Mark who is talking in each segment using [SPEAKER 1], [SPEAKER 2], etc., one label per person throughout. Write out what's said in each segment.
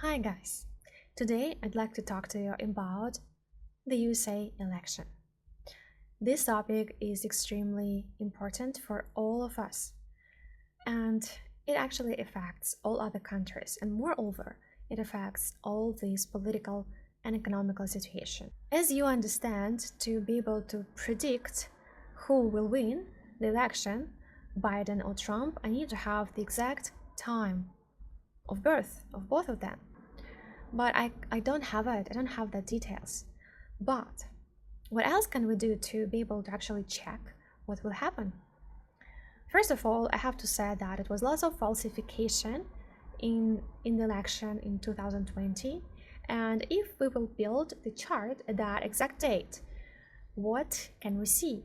[SPEAKER 1] Hi guys, today I'd like to talk to you about the USA election. This topic is extremely important for all of us and it actually affects all other countries, and moreover, it affects all these political and economical situation. As you understand, to be able to predict who will win the election, Biden or Trump, I need to have the exact time of birth of both of them. But I don't have it. I don't have the details. But what else can we do to be able to actually check what will happen? First of all, I have to say that it was lots of falsification in the election in 2020. And if we will build the chart at that exact date, what can we see?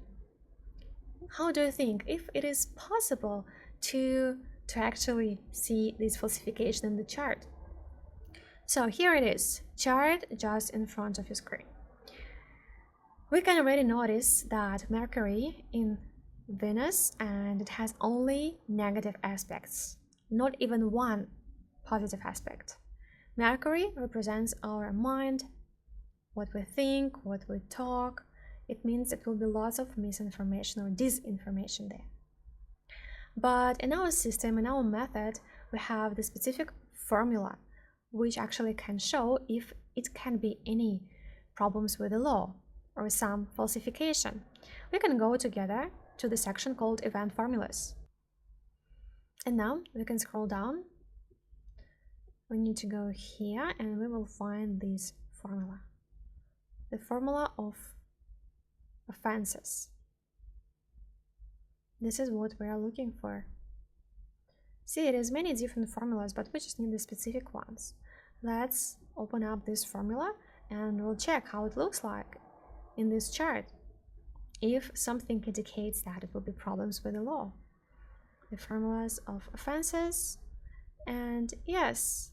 [SPEAKER 1] How do you think if it is possible to actually see this falsification in the chart? So here it is, chart just in front of your screen. We can already notice that Mercury in Venus, and it has only negative aspects, not even one positive aspect. Mercury represents our mind, what we think, what we talk. It means it will be lots of misinformation or disinformation there. But in our system, in our method, we have the specific formula which actually can show if it can be any problems with the law or some falsification. We can go together to the section called Event Formulas. And now we can scroll down. We need to go here and we will find this formula. The formula of offenses. This is what we are looking for. See, it is many different formulas, but we just need the specific ones. Let's open up this formula and we'll check how it looks like in this chart. If something indicates that it will be problems with the law. The formulas of offenses, and yes,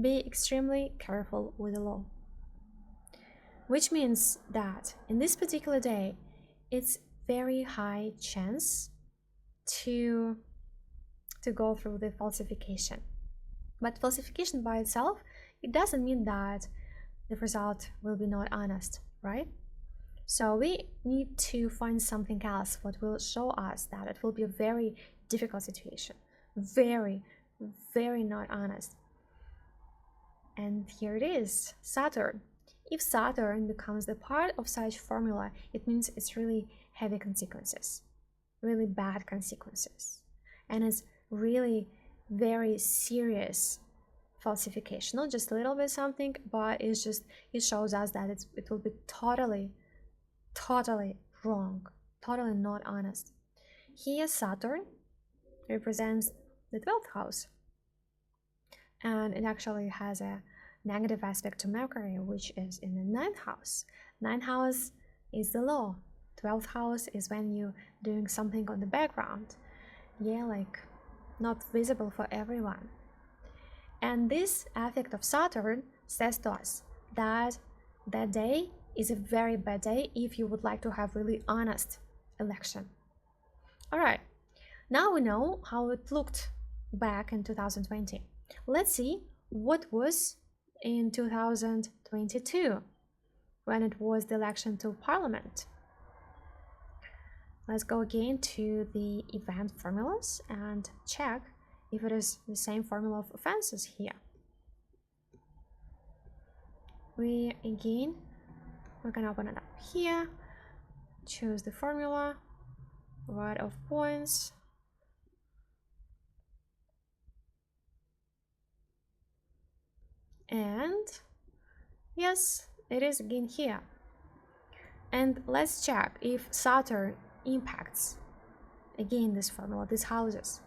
[SPEAKER 1] be extremely careful with the law. Which means that in this particular day, it's very high chance to go through the falsification. But falsification by itself, it doesn't mean that the result will be not honest, right? So we need to find something else what will show us that it will be a very difficult situation, very, very not honest. And here it is, Saturn. If Saturn becomes the part of such formula, it means it's really heavy consequences, really bad consequences. And it's really very serious falsification, not just a little bit something, but it shows us that it will be totally wrong, totally not honest. Here Saturn represents the 12th house, and it actually has a negative aspect to Mercury, which is in the 9th house. 9th house is the law. 12th house is when you're doing something on the background, like not visible for everyone. And this aspect of Saturn says to us that that day is a very bad day if you would like to have really honest election. All right, now we know how it looked back in 2020. Let's see what was in 2022 when it was the election to parliament. Let's go again to the event formulas and check if it is the same formula of offenses here. We can open it up here, choose the formula, right of points, and yes, it is again here. And let's check if Saturn impacts again this formula, these houses.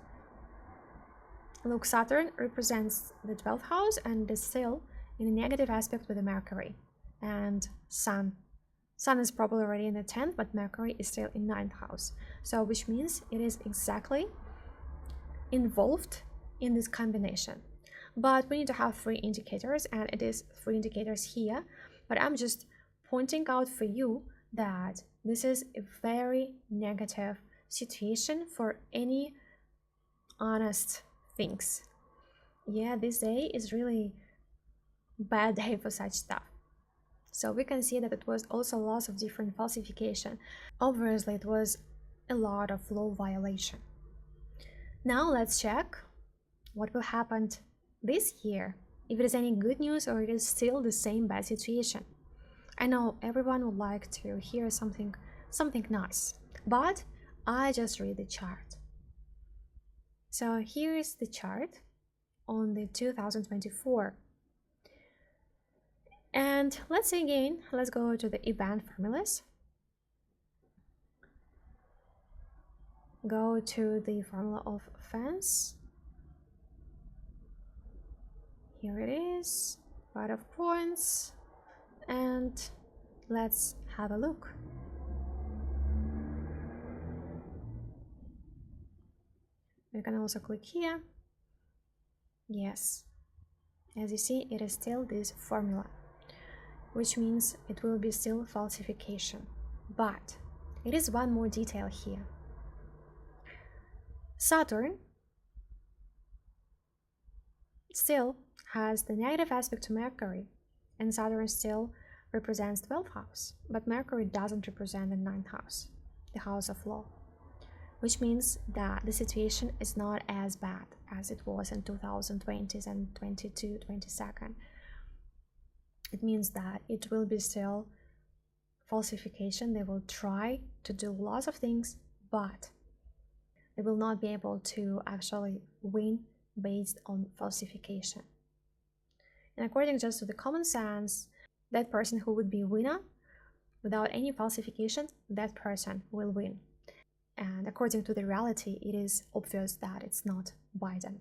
[SPEAKER 1] Look, Saturn represents the 12th house and is still in a negative aspect with the Mercury. And Sun is probably already in the 10th, but Mercury is still in 9th house. So which means it is exactly involved in this combination. But we need to have 3 indicators, and it is 3 indicators here. But I'm just pointing out for you that this is a very negative situation for any honest things. This day is really bad day for such stuff. So we can see that it was also lots of different falsification. Obviously, it was a lot of law violation. Now let's check what will happen this year, if it is any good news or it is still the same bad situation. I know everyone would like to hear something nice, but I just read the chart. So here is the chart on the 2024. And let's say again, let's go to the event formulas. Go to the formula of fence. Here it is, 5 points, and let's have a look. You can also click here. Yes, as you see, it is still this formula, which means it will be still falsification. But it is one more detail here. Saturn still has the negative aspect to Mercury, and Saturn still represents the 12th house, but Mercury doesn't represent the 9th house, the house of law, which means that the situation is not as bad as it was in 2020s and 22, 22nd. It means that it will be still falsification. They will try to do lots of things, but they will not be able to actually win based on falsification. And according just to the common sense, that person who would be a winner without any falsification, that person will win. And according to the reality, it is obvious that it's not Biden.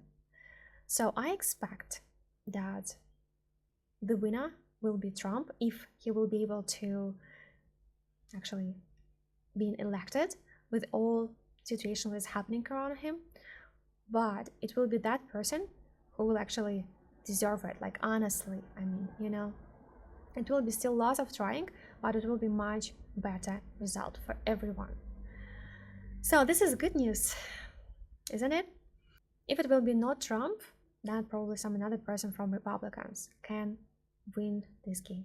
[SPEAKER 1] So I expect that the winner will be Trump if he will be able to actually be elected with all situation that is happening around him. But it will be that person who will actually deserve it, like honestly, I mean, it will be still lots of trying, but it will be much better result for everyone. So this is good news, isn't it? If it will be not Trump, then probably some another person from Republicans can win this game.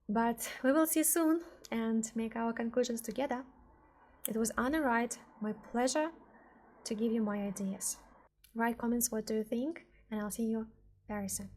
[SPEAKER 1] But we will see soon and make our conclusions together. It was Anna Wright, my pleasure to give you my ideas. Write comments what do you think, and I'll see you very soon.